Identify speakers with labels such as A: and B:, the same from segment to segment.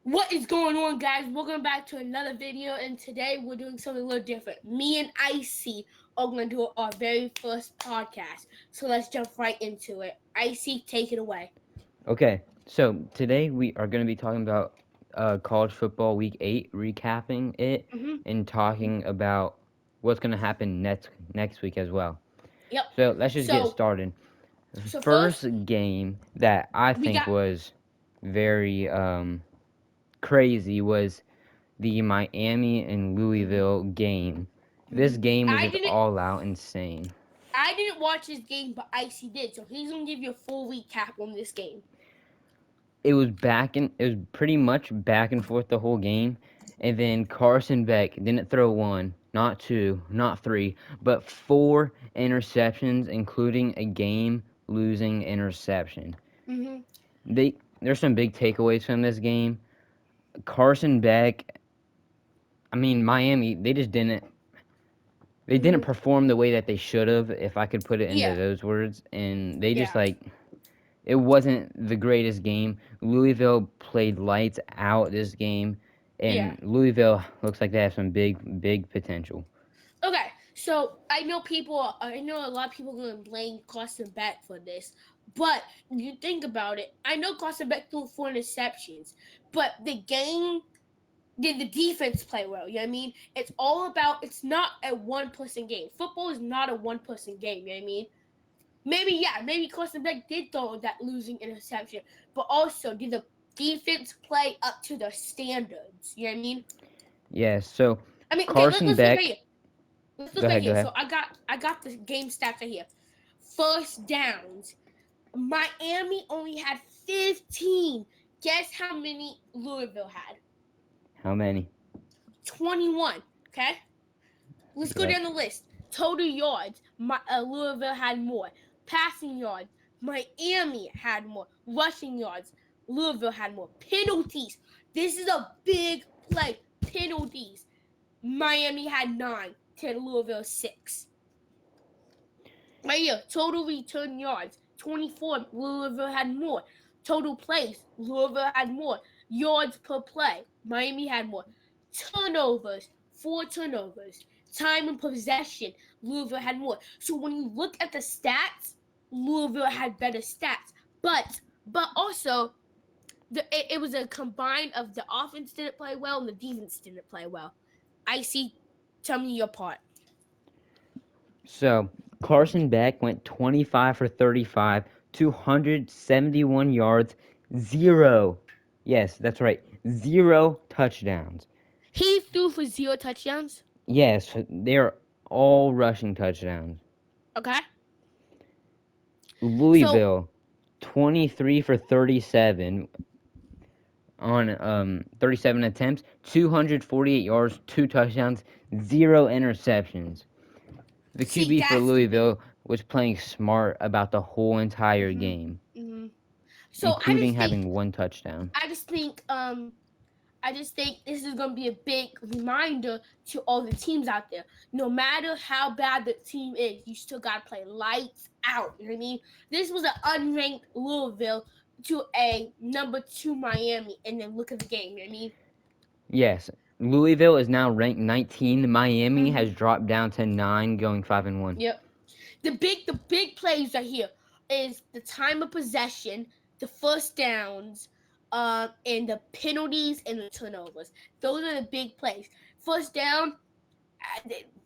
A: What is going on, guys? Welcome back to another video, and today we're doing something a little different. Me and Icy are going to do our very first podcast, so let's jump right into it. Icy, take it away.
B: Okay, so today we are going to be talking about college football week 8, recapping it,
A: Mm-hmm.
B: and talking about what's going to happen next week as well.
A: Yep.
B: So let's just get
A: So,
B: started. The
A: so
B: first
A: first
B: game that I
A: we
B: think
A: got.
B: was very crazy was the Miami and Louisville game.
A: Mm-hmm.
B: This game was
A: I
B: just
A: didn't.
B: all out insane.
A: I didn't watch this game, but Icy did, so he's gonna give you a full recap on this game.
B: It was pretty much back and forth the whole game, and then Carson Beck didn't throw one, not two, not three, but four interceptions, including a game losing interception.
A: Mm-hmm.
B: There's some big takeaways from this game. Carson Beck, I mean Miami, they didn't
A: Mm-hmm.
B: perform the way that they should have, if I could put it into
A: Yeah.
B: those words, and they just
A: Yeah.
B: it wasn't the greatest game. Louisville played lights out this game,
A: Yeah.
B: and Louisville looks like they have some big potential.
A: Okay, so I know people. I know a lot of people are gonna blame Carson Beck for this, but you think about it. I know Carson Beck threw 4 interceptions, but the game did the defense play well? You know what I mean? It's all about. It's not a one-person game. Football is not a one-person game. You know what I mean? Maybe Carson Beck did throw that losing interception, but also did the defense play up to their standards? You know what I mean?
B: Yeah, so
A: Okay,
B: Carson
A: let's look right
B: Beck,
A: here. Let's
B: go
A: look right
B: ahead, go
A: here.
B: ahead.
A: So I got the game stats right here. First downs. Miami only had 15. Guess how many Louisville had?
B: How many?
A: 21. Okay? Let's go
B: Yep.
A: down the list. Total yards. Louisville had more. Passing yards. Miami had more. Rushing yards. Louisville had more. Penalties. This is a big play. Penalties. Miami had 9 to Louisville 6. Right here, total return yards, 24. Louisville had more. Total plays, Louisville had more. Yards per play, Miami had more. Turnovers, 4 turnovers. Time and possession, Louisville had more. So when you look at the stats, Louisville had better stats. But also, it was a combine of the offense didn't play well and the defense didn't play well. Icy, tell me your part.
B: So Carson Beck went 25 for 35, 271 yards, zero. Yes, that's right, zero touchdowns.
A: He threw for 0 touchdowns.
B: Yes, they're all rushing touchdowns.
A: Okay. So
B: Louisville, 23 for 37 on 37 attempts, 248 yards, two touchdowns, zero interceptions. The
A: see,
B: QB for
A: that's the thing.
B: Louisville was playing smart about the whole entire
A: hmm
B: game,
A: hmm So
B: including having one touchdown.
A: I just think, I just think this is gonna be a big reminder to all the teams out there. No matter how bad the team is, you still gotta play lights out. You know what I mean? This was an unranked Louisville to a number 2 Miami, and then look at the game. You know what I mean?
B: Yes, Louisville is now ranked 19. Miami
A: Mm-hmm.
B: has dropped down to 9, going 5-1.
A: Yep. The big plays right here is the time of possession, the first downs, and the penalties and the turnovers. Those are the big plays. First down,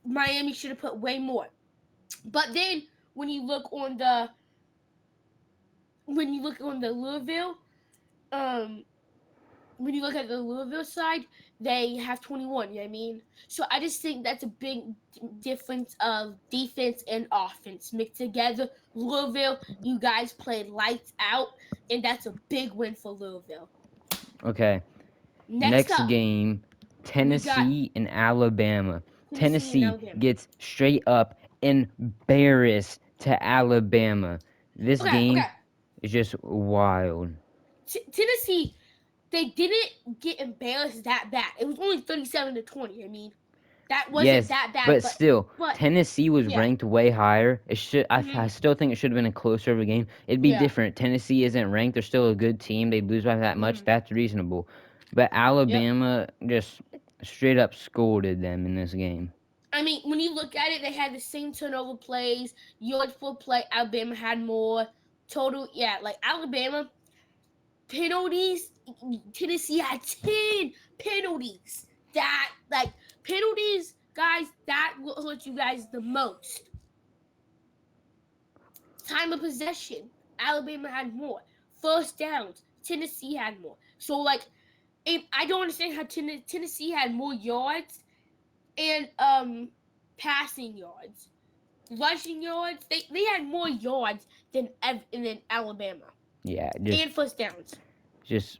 A: Miami should have put way more. But then when you look on the Louisville, um, when you look at the Louisville side, they have 21. You know what I mean? So I just think that's a big difference of defense and offense mixed together. Louisville, you guys played lights out, and that's a big win for Louisville.
B: Okay,
A: Next
B: next
A: up,
B: game,
A: we got
B: Tennessee and Alabama.
A: Tennessee and
B: Tennessee
A: Alabama.
B: gets straight up embarrassed to Alabama. This
A: Okay,
B: game
A: okay.
B: is just wild.
A: Tennessee, they didn't get embarrassed that bad. It was only 37-20. I mean, that wasn't
B: Yes,
A: that bad,
B: but still,
A: but
B: Tennessee was
A: yeah,
B: ranked way higher. I
A: hmm
B: still think it should have been a closer of a game. It'd be
A: yeah,
B: different. Tennessee isn't ranked. They're still a good team. They'd lose by that much.
A: hmm
B: That's reasonable. But
A: Yep.
B: Alabama just straight up scolded them in this game.
A: I mean, when you look at it, they had the same turnover plays, yards per play. Alabama had more total. Yeah, like Alabama penalties. Tennessee had 10 penalties. That like penalties, guys. That will hurt you guys the most. Time of possession, Alabama had more. First downs, Tennessee had more. So like, if I don't understand how Tennessee had more yards and passing yards, rushing yards. They had more yards than Alabama
B: Yeah,
A: and first downs.
B: just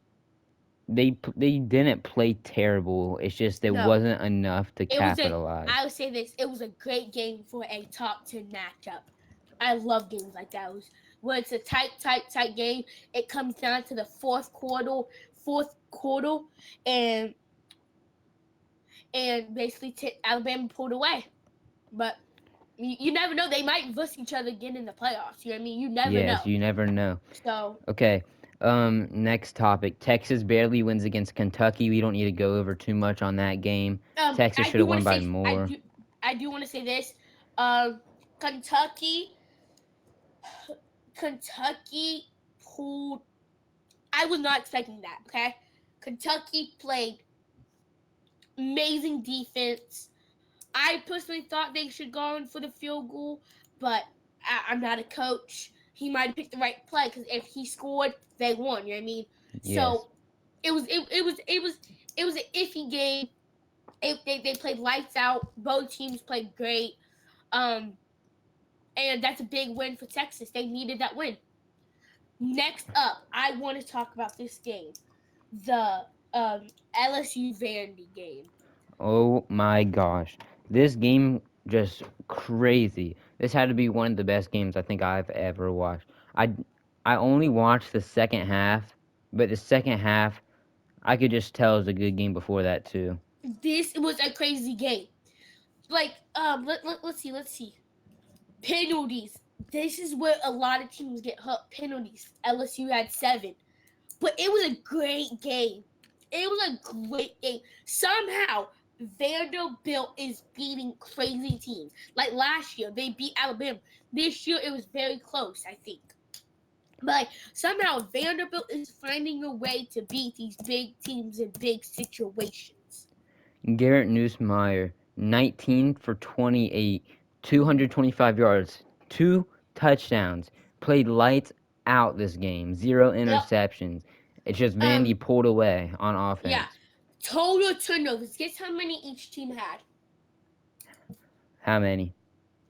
B: they didn't play terrible. It's just there
A: No,
B: wasn't enough to
A: it was a.
B: capitalize.
A: I would say this. It was a great game for a top 10 matchup. I love games like that. When it's a tight game. It comes down to the fourth quarter, and basically Alabama pulled away. But you never know. They might verse each other again in the playoffs. You know what I mean? You never
B: Yes,
A: know.
B: you never know.
A: So
B: Okay. Next topic. Texas barely wins against Kentucky. We don't need to go over too much on that game. Texas
A: I
B: should
A: do
B: have
A: want
B: won
A: to
B: by
A: say
B: more.
A: I do want to say this. Um, Kentucky Kentucky pulled. I was not expecting that. Okay, Kentucky played amazing defense. I personally thought they should go in for the field goal, but I'm not a coach. He might have picked the right play because if he scored, they won. You know what I mean?
B: Yes.
A: So it was an iffy game. They played lights out. Both teams played great. Um, and that's a big win for Texas. They needed that win. Next up, I want to talk about this game, the LSU Vandy game.
B: Oh my gosh. This game just crazy. This had to be one of the best games I think I've ever watched. I only watched the second half, but the second half I could just tell it was a good game before that too.
A: This was a crazy game. Like let's see. Penalties. This is where a lot of teams get hurt. Penalties. LSU had 7, but it was a great game. It was a great game. Somehow Vanderbilt is beating crazy teams. Like last year, they beat Alabama. This year, it was very close, I think. But like, somehow Vanderbilt is finding a way to beat these big teams in big situations.
B: Garrett Nussmeier, 19 for 28, 225 yards, 2 touchdowns. Played lights out this game. 0
A: Yep.
B: interceptions. It's just
A: Um.
B: Vandy pulled away on
A: Yeah.
B: offense.
A: Total turnovers. Guess how many each team had?
B: How many?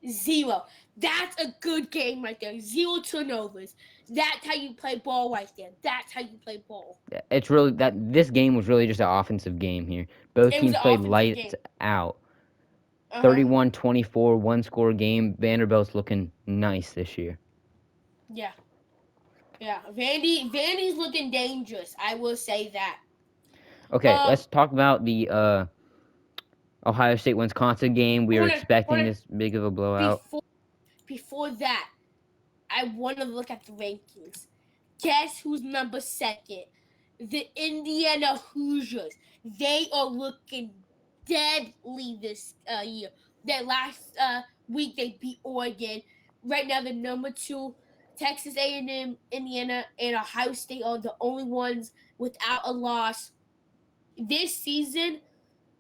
A: 0. That's a good game right there. 0 turnovers. That's how you play ball right there. That's how you play ball.
B: It's really that this game was really just an offensive game here. Both
A: It was
B: teams
A: an
B: played
A: offensive
B: lights
A: game.
B: out.
A: Uh huh.
B: 31-24, one score game. Vanderbilt's looking nice this year.
A: Yeah. Yeah. Vandy's looking dangerous. I will say that.
B: Okay,
A: Um.
B: let's talk about the Ohio State Wisconsin game. We were
A: Hold on. Hold
B: expecting
A: on.
B: this big of a blowout.
A: Before that, I want to look at the rankings. Guess who's number second? The Indiana Hoosiers. They are looking deadly this year. That last week they beat Oregon. Right now they're number 2. Texas A&M, Indiana, and Ohio State are the only ones without a loss. This season,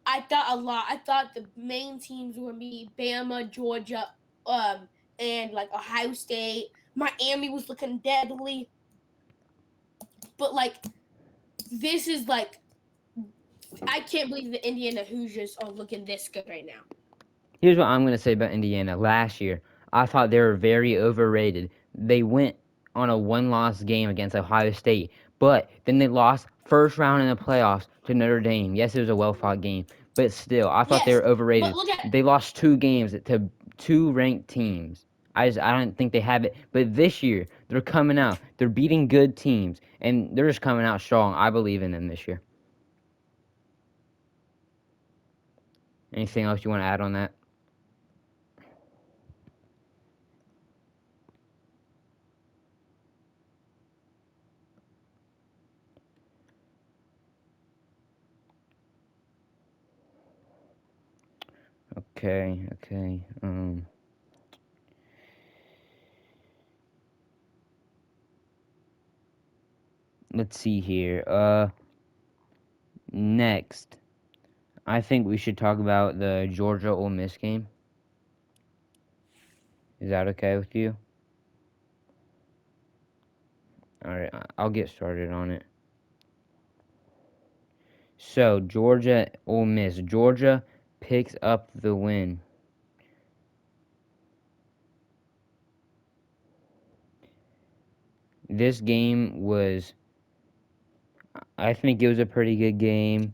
A: I thought a lot. I thought the main teams were gonna be Bama, Georgia, um, and like Ohio State. Miami was looking deadly, but like this is like I can't believe the Indiana Hoosiers are looking this good right now.
B: Here's what I'm going to say about Indiana. Last year, I thought they were very overrated. They went on a one-loss game against Ohio State, but then they lost first round in the playoffs to Notre Dame. Yes, it was a well-fought game, but still, I thought they
A: Yes,
B: were
A: but
B: overrated.
A: look at
B: They lost 2 games to 2 ranked teams. I don't think they have it. But this year, they're coming out. They're beating good teams, and they're just coming out strong. I believe in them this year. Anything else you want to add on that? Okay. Let's see here. Next, I think we should talk about the Georgia Ole Miss game. Is that okay with you? All right, I'll get started on it. So, Georgia Ole Miss. Georgia picks up the win. This game was, I think it was a pretty good game.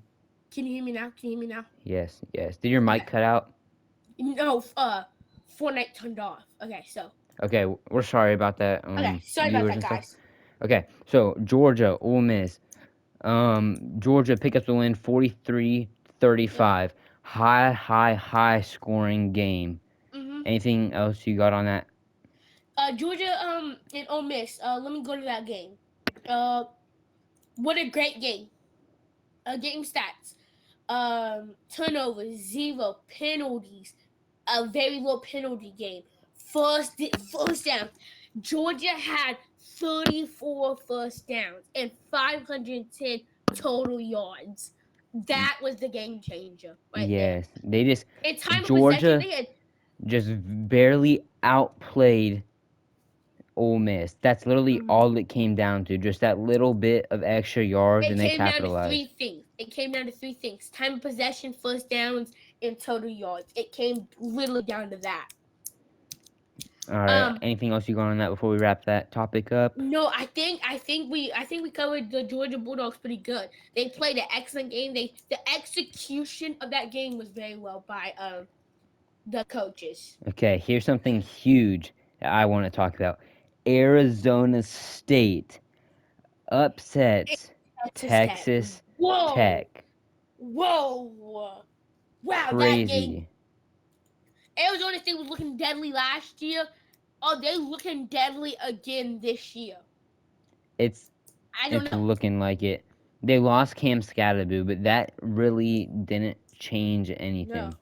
A: Can you hear me now? Can you hear me now?
B: Yes. Did your mic cut out?
A: No, Fortnite turned off. Okay, so.
B: Okay, we're sorry about that,
A: Okay, sorry about
B: viewers
A: that,
B: and stuff.
A: guys.
B: Okay, so Georgia, Ole Miss. Georgia pick up the win 43-35. High scoring game.
A: Mm-hmm.
B: Anything else you got on that?
A: Georgia, and Ole Miss. Let me go to that game. What a great game. Game stats. Turnovers, 0 penalties, a very low penalty game. First down. Georgia had 34 first downs and 510 total yards. That was the game changer right there.
B: Yes, they just
A: In time of possession,
B: Georgia
A: they had
B: just barely outplayed Ole Miss. That's literally all it came down to. Just that little bit of extra yards,
A: it
B: and they
A: came down to three
B: capitalized.
A: things. It came down to three things: time of possession, first downs, and total yards. It came literally down to that.
B: All right. Anything else you got on that before we wrap that topic up?
A: No, I think we covered the Georgia Bulldogs pretty good. They played an excellent game. The execution of that game was very well by the coaches.
B: Okay. Here's something huge that I want to talk about. Arizona State upsets
A: Texas Tech.
B: Texas
A: Whoa,
B: Tech.
A: whoa, wow! That game,
B: Crazy.
A: Arizona State was looking deadly last year. Oh, they looking deadly again this year.
B: It's
A: I don't
B: it's
A: know.
B: looking like it. They lost Cam Scatterboo, but that really didn't change
A: No,
B: anything.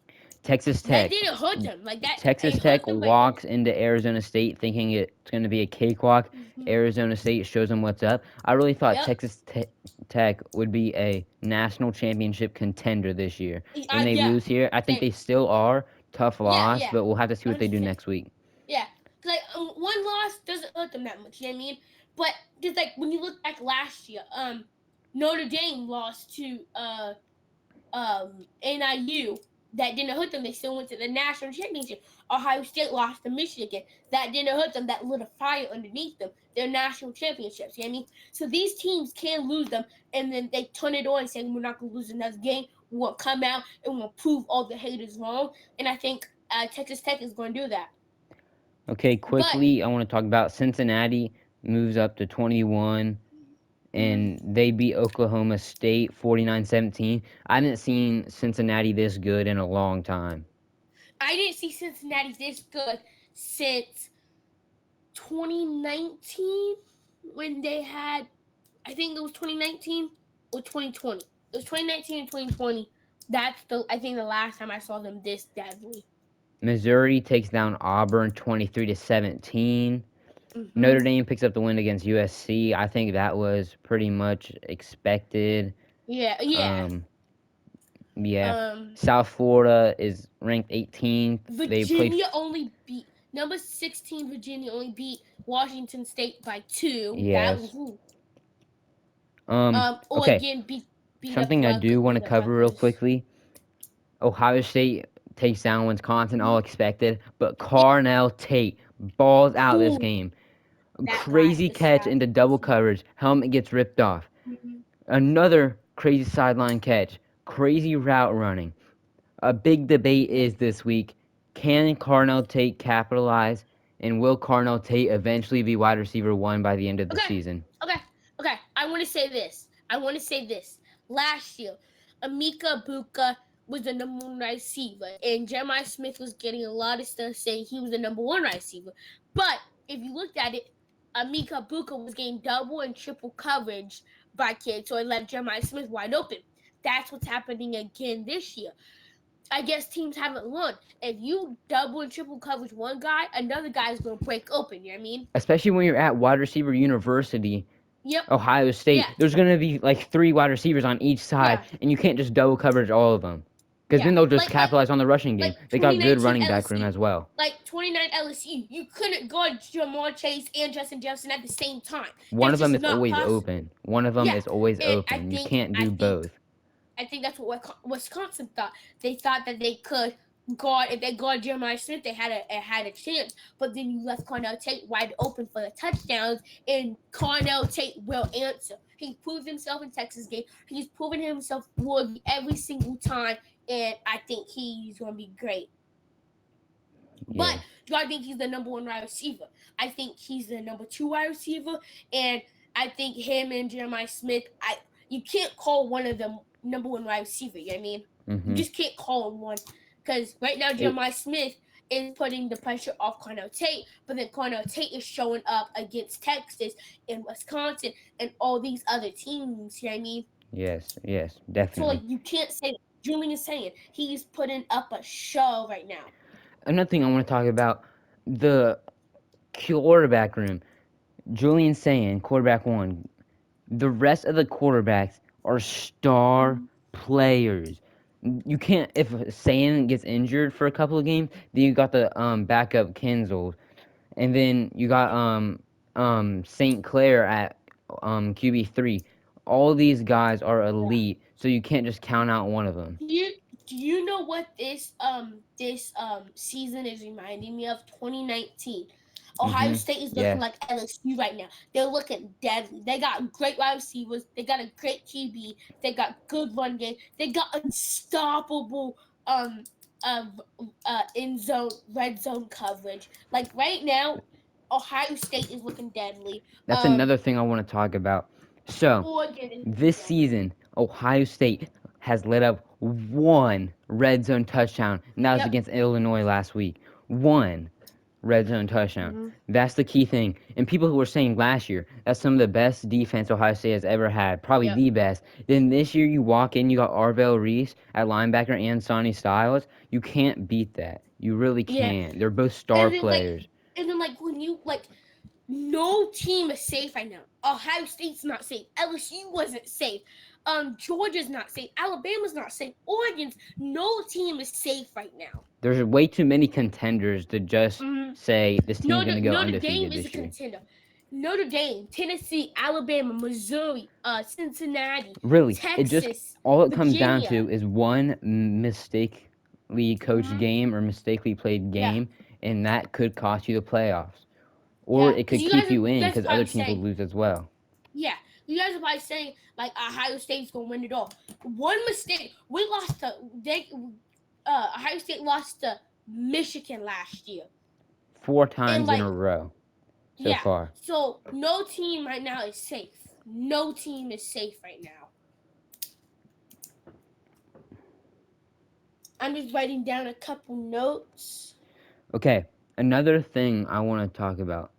B: Texas
A: that
B: Tech.
A: didn't hurt them like that.
B: Texas
A: It hurt
B: Tech
A: them, but
B: walks into Arizona State thinking it's going to be a cakewalk. Arizona State shows them what's up. I really thought
A: yep.
B: Tech would be a national championship contender this year. Then they
A: Yeah.
B: lose here. I think
A: Same.
B: they still are. Tough loss,
A: Yeah.
B: but we'll have to see what they do
A: 100%.
B: next week.
A: Yeah, like one loss doesn't hurt them that much. You know what I mean? But just like when you look back last year, Notre Dame lost to NIU. That didn't hurt them. They still went to the national championship. Ohio State lost to Michigan. That didn't hurt them. That lit a fire underneath them. They're national championships. You know what I mean? So these teams can lose them, and then they turn it on, saying we're not going to lose another game. We'll come out and we'll prove all the haters wrong. And I think Texas Tech is going to do that.
B: Okay,
A: But
B: quickly, I want to talk about Cincinnati moves up to 21 and they beat Oklahoma State 49-17. I haven't seen Cincinnati this good in a long time.
A: I didn't see Cincinnati this good since 2019 when they had, I think it was 2019 or 2020. It was 2019 and 2020. That's I think the last time I saw them this deadly.
B: Missouri takes down Auburn 23-17. Notre Dame picks up the win against USC. I think that was pretty much expected.
A: Yeah.
B: Yeah. South Florida is ranked 18th. They played.
A: Virginia only beat number 16. Virginia only beat Washington State by 2. That
B: Yes. Okay.
A: Oregon beat up
B: Something I do want to cover real
A: Rutgers.
B: quickly. Ohio State takes down Wisconsin, all expected, but
A: Yeah.
B: Carnell Tate balls out this
A: Ooh,
B: game.
A: that guy
B: Crazy
A: is
B: catch
A: fast.
B: into double coverage. Helmet gets ripped off. Another crazy sideline catch. Crazy route running. A big debate is this week: can Carnell Tate capitalize, and will Carnell Tate eventually be wide receiver one by the end of the
A: Okay,
B: season?
A: okay. I want to say this. Last year, Amika Buka was the number one receiver, and Jeremiah Smith was getting a lot of stuff saying he was the number one receiver. But if you looked at it, Amika Buka was getting double and triple coverage by kids, so it left Jeremiah Smith wide open. That's what's happening again this year. I guess teams haven't learned. If you double and triple coverage one guy, another guy is going to break open. You know what I mean?
B: Especially when you're at wide receiver university,
A: Yep.
B: Ohio
A: Yeah.
B: State, there's going to be like 3 wide receivers on each side,
A: Yeah.
B: and you can't just double coverage all of them. Because
A: Yeah.
B: then they'll just capitalize on the rushing
A: Like
B: game. They got good
A: 2019
B: running back room
A: LSU.
B: as well.
A: Like 29 LSU. You couldn't guard Jamar Chase and Justin Jefferson at the same time.
B: One
A: It's
B: of them
A: just
B: is
A: not
B: always
A: possible.
B: open. One of them
A: Yeah.
B: is always
A: And
B: open. You can't do both.
A: I think that's what Wisconsin thought. They thought that they could guard if they guard Jeremiah Smith, they had a chance. But then you left Cornell Tate wide open for the touchdowns, and Cornell Tate will answer. He proved himself in Texas game. He's proven himself worthy every single time, and I think he's gonna be great. But
B: Yes.
A: do I think he's the number one wide receiver? I think he's the number two wide receiver, and I think him and Jeremiah Smith. You can't call one of them number one wide receiver. You know what I mean? You just can't call him one because right now Jeremiah Smith is putting the pressure off Cornell Tate, but then Cornell Tate is showing up against Texas and Wisconsin and all these other teams. You know what I mean?
B: Yes,
A: So like
B: definitely.
A: you can't say that. Julian is saying he's putting up a show right now.
B: Another thing I want to talk about, the quarterback room. Julian saying, quarterback 1. The rest of the quarterbacks are star players. You can't, if Sand gets injured for a couple of games, then you got the backup Kinzel, and then you got St. Clair at QB3. All these guys are elite, so you can't just count out one of them.
A: Do you know what this season is reminding me of? 2019. Ohio State is looking
B: Yes.
A: like LSU right now. They're looking deadly. They got great wide receivers. They got a great QB. They got good run game. They got unstoppable uh, in zone red zone coverage. Like right now, Ohio State is looking deadly.
B: That's another thing I want to talk about. So,
A: Oregon is
B: this season, Ohio State has let up 1 red zone touchdown, and that was
A: Yep.
B: against Illinois last week. 1 red zone touchdown. That's the key thing. And people who were saying last year that's some of the best defense Ohio State has ever had, probably the best. Then this year you walk in, you got Arvell Reese at linebacker and Sonny Styles. You can't beat that. You really
A: Yeah.
B: can't. They're both star players.
A: And then when you no team is safe right now. Ohio State's not safe. LSU wasn't safe. Georgia's not safe. Alabama's not safe. Oregon's no team is safe right now.
B: There's way too many contenders to just say this team's going to go
A: Notre Dame
B: undefeated
A: is a
B: this year.
A: contender. Notre Dame, Tennessee, Alabama, Missouri, Cincinnati,
B: Really,
A: Texas,
B: all it comes down
A: Virginia.
B: to is one mistakenly coached game or mistakenly played
A: Yeah,
B: game, and that could cost you the playoffs, or
A: yeah.
B: it
A: Because
B: could
A: you
B: keep
A: guys,
B: you in
A: that's
B: because
A: what
B: other
A: I'm
B: teams will
A: saying.
B: lose as well.
A: Yeah, you guys are probably saying Ohio State's gonna win it all. One mistake, we lost to Ohio State lost to Michigan last year.
B: 4
A: And
B: times in a row so
A: yeah,
B: far.
A: so no team right now is safe. No team is safe right now. I'm just writing down a couple notes.
B: Okay, another thing I want to talk about.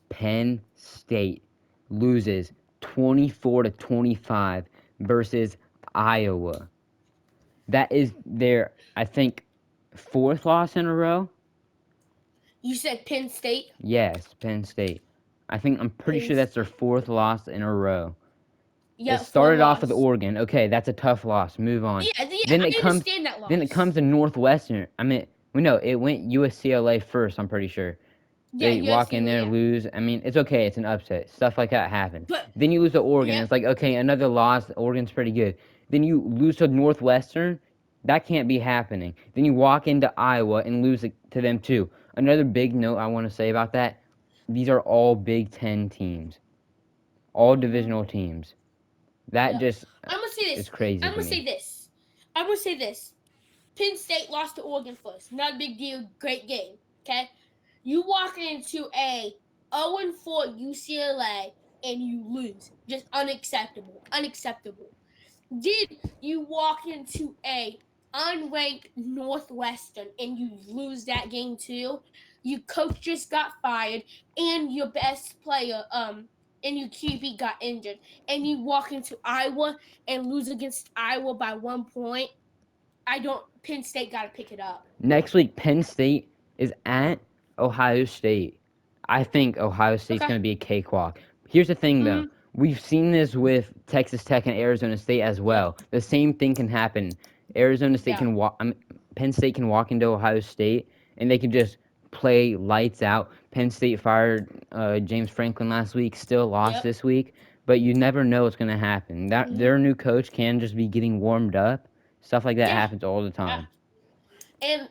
B: Penn State loses 24-25 versus Iowa. That is their, I think, 4th loss in a row.
A: You said Penn State?
B: Yes, Penn State. I'm pretty
A: Penn
B: sure that's their
A: State.
B: 4th loss in a row.
A: Yeah,
B: It started off
A: loss.
B: with Oregon. Okay, that's a tough loss. Move on.
A: Yeah,
B: Then
A: I
B: it comes.
A: understand that loss.
B: Then it comes to Northwestern. It went USCLA first. I'm pretty sure.
A: Yeah,
B: They walk in there,
A: yeah.
B: lose. It's okay. It's an upset. Stuff like that happens.
A: But
B: Then you lose to Oregon.
A: yeah,
B: It's like, okay, another loss. Oregon's pretty good. Then you lose to Northwestern. That can't be happening. Then you walk into Iowa and lose to them too. Another big note I want to say about that: these are all Big Ten teams, all divisional teams. That just
A: I'm gonna say
B: is
A: this.
B: crazy
A: I'm
B: to
A: gonna
B: me.
A: say this. I'm gonna say this. Penn State lost to Oregon first. Not a big deal. Great game. Okay. You walk into a 0-4 UCLA and you lose. Just unacceptable. Unacceptable. Then you walk into a unranked Northwestern and you lose that game too. Your coach just got fired and your best player and your QB got injured, and you walk into Iowa and lose against Iowa by 1 point. I don't. Penn State got to pick it up.
B: Next week, Penn State is at Ohio State. I think Ohio State's
A: Okay.
B: going to be a cakewalk. Here's the thing, though.
A: Mhm.
B: We've seen this with Texas Tech and Arizona State as
A: Yep.
B: well. The same thing can happen. Arizona State
A: Yeah.
B: can walk. Penn State can walk into Ohio State, and they can just play lights out. Penn State fired James Franklin last week. Still lost
A: Yep.
B: this week, but you never know what's going to happen. That
A: Mhm.
B: their new coach can just be getting warmed up. Stuff like that
A: Yeah.
B: happens all the
A: Yeah.
B: time.
A: And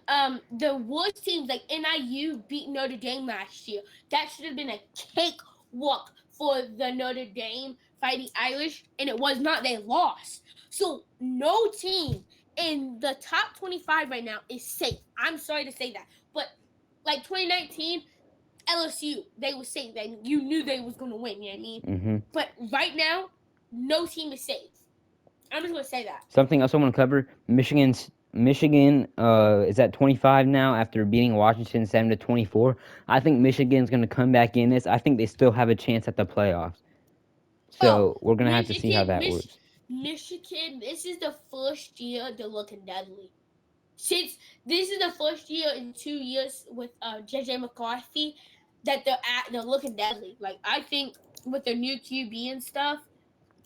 A: the worst teams like NIU beat Notre Dame last year. That should have been a cakewalk for the Notre Dame Fighting Irish, and it was not. They lost. So no team in the top 25 right now is safe. I'm sorry to say that, but like 2019, LSU, they were safe. That you knew they was gonna win. You know what I mean?
B: Hmm.
A: But right now, no team is safe. I'm just gonna say that.
B: Something else I want to cover: Michigan is at 25 now after beating Washington 7-24. I think Michigan's going to come back in this. I think they still have a chance at the playoffs.
A: Oh,
B: So we're going to have to see how that works.
A: Michigan. This is the first year they're looking deadly. Since this is the first year in 2 years with JJ McCarthy that they're looking deadly. Like I think with their new QB and stuff,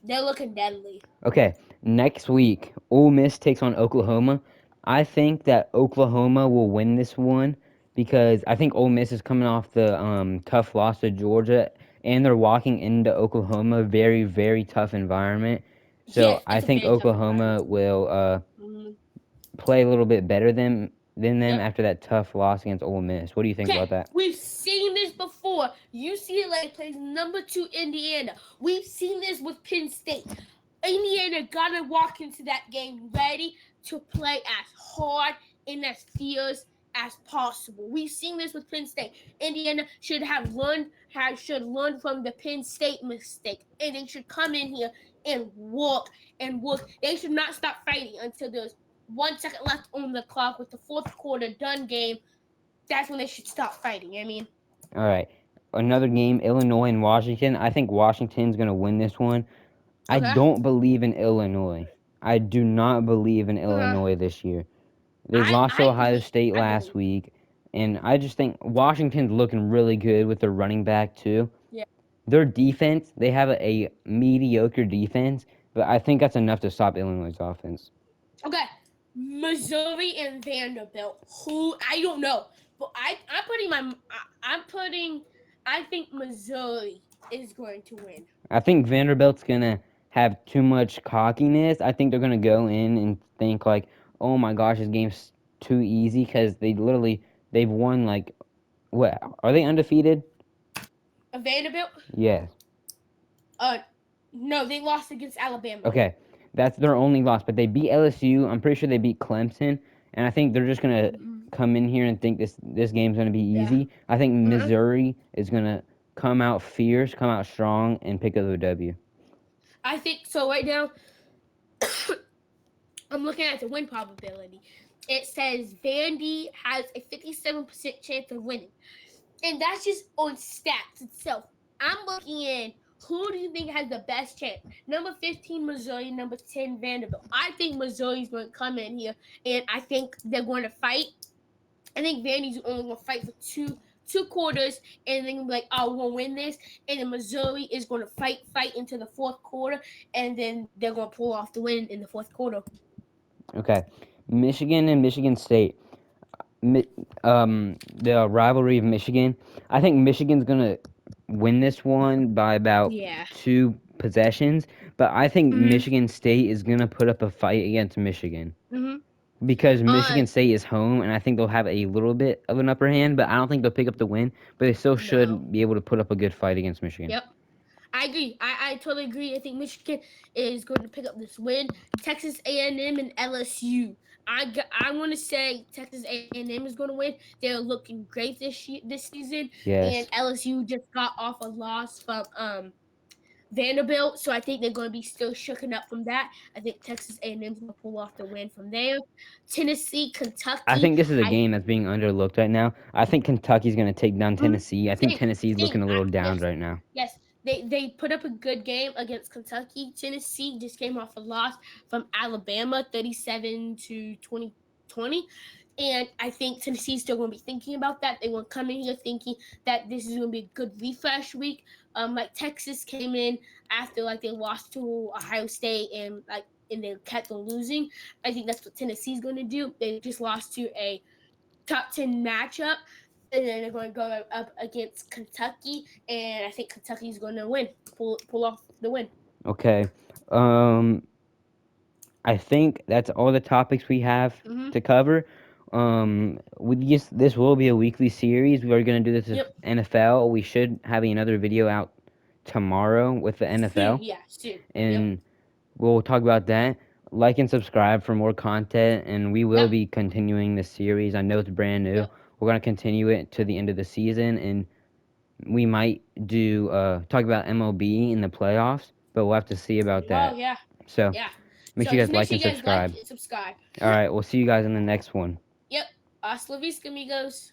A: they're looking deadly.
B: Okay, next week, Ole Miss takes on Oklahoma. I think that Oklahoma will win this one because I think Ole Miss is coming off the tough loss to Georgia, and they're walking into Oklahoma, very, very tough environment. So
A: Yes,
B: I
A: it's a
B: think
A: very tough
B: Oklahoma
A: environment.
B: will
A: Mm,
B: play a little bit better than them
A: yep.
B: after that tough loss against Ole Miss. What do you think
A: Okay,
B: about that?
A: we've seen this before. UCLA plays #2 Indiana. We've seen this with Penn State. Indiana gotta walk into that game ready to play as hard and as fierce as possible. We've seen this with Penn State. Indiana should learn from the Penn State mistake, and they should come in here and work. They should not stop fighting until there's 1 second left on the clock with the fourth quarter done game. That's when they should stop fighting. I mean,
B: All right. Another game, Illinois and Washington. I think Washington's going to win this one. I
A: okay.
B: don't believe in Illinois. I do not believe in
A: Uh,
B: Illinois this year. They
A: I
B: lost to
A: I
B: Ohio
A: believe.
B: State
A: I
B: last
A: believe.
B: week, and I just think Washington's looking really good with their running back too.
A: Yeah.
B: Their defense, they have a mediocre defense, but I think that's enough to stop Illinois' offense.
A: Okay. Missouri and Vanderbilt. Who I don't know, but I'm putting I'm putting. I think Missouri is going to win.
B: I think Vanderbilt's gonna have too much cockiness. I think they're gonna go in and think like, "Oh my gosh, this game's too easy," because they've won like what? Are they undefeated?
A: Vanderbilt.
B: Yes.
A: Uh, no, they lost against Alabama.
B: Okay, that's their only loss, but they beat LSU. I'm pretty sure they beat Clemson, and I think they're just gonna
A: Mm-mm.
B: come in here and think this game's gonna be
A: Yeah.
B: easy. I think
A: Uh-uh.
B: Missouri is gonna come out fierce, come out strong, and pick up the W.
A: I think so. Right now, I'm looking at the win probability. It says Vandy has a 57% chance of winning. And that's just on stats itself. I'm looking in who do you think has the best chance? Number 15, Missouri. Number 10, Vanderbilt. I think Missouri's going to come in here, and I think they're going to fight. I think Vandy's only going to fight for two quarters, and then be like, "Oh, we'll win this." And then Missouri is going to fight into the fourth quarter, and then they're going to pull off the win in the fourth quarter.
B: Okay, Michigan and Michigan State. The rivalry of Michigan. I think Michigan's gonna win this one by about
A: Yeah.
B: 2 possessions, but I think
A: Mhm.
B: Michigan State is gonna put up a fight against Michigan
A: Mhm.
B: because
A: Uh,
B: Michigan State is home, and I think they'll have a little bit of an upper hand, but I don't think they'll pick up the win. But they still
A: no.
B: should be able to put up a good fight against Michigan.
A: Yep. I agree. I totally agree. I think Michigan is going to pick up this win. Texas A&M and LSU. I want to say Texas A&M is going to win. They're looking great this season, and
B: Yes.
A: LSU just got off a loss from Vanderbilt, so I think they're going to be still shooken up from that. I think Texas A&M is going to pull off the win from there. Tennessee,
B: I
A: Kentucky.
B: think this is a
A: I
B: game that's being underlooked right now. I think Kentucky's going to take down Tennessee. I think
A: same
B: Tennessee's
A: same.
B: looking a little down
A: Yes,
B: right now.
A: yes. they put up a good game against Kentucky. Tennessee just came off a loss from Alabama, 37-20. And I think Tennessee's still going to be thinking about that. They won't come in here thinking that this is going to be a good refresh week. Like Texas came in after like they lost to Ohio State and they kept on losing. I think that's what Tennessee's going to do. They just lost to a top 10 matchup, and then they're going to go up against Kentucky, and I think Kentucky's going to win, pull off the win.
B: Okay. Um, I think that's all the topics we have
A: Mm-hmm.
B: to cover. This will be a weekly series. We are gonna do this with
A: Yep.
B: NFL. We should have another video out tomorrow with the
A: Soon,
B: NFL,
A: yeah, soon. Yep.
B: and we'll talk about that. Like and subscribe for more content, and we will
A: Yep.
B: be continuing this series. I know it's brand new.
A: Yep.
B: We're gonna continue it to the end of the season, and we might do talk about MLB in the playoffs, but we'll have to see about
A: Oh
B: that.
A: yeah.
B: So
A: Yeah.
B: make
A: So
B: sure you
A: just
B: guys
A: make
B: like
A: sure
B: and
A: you guys like
B: subscribe.
A: and subscribe.
B: All right, we'll see you guys in the next one.
A: Yep. Hasta la vista, amigos.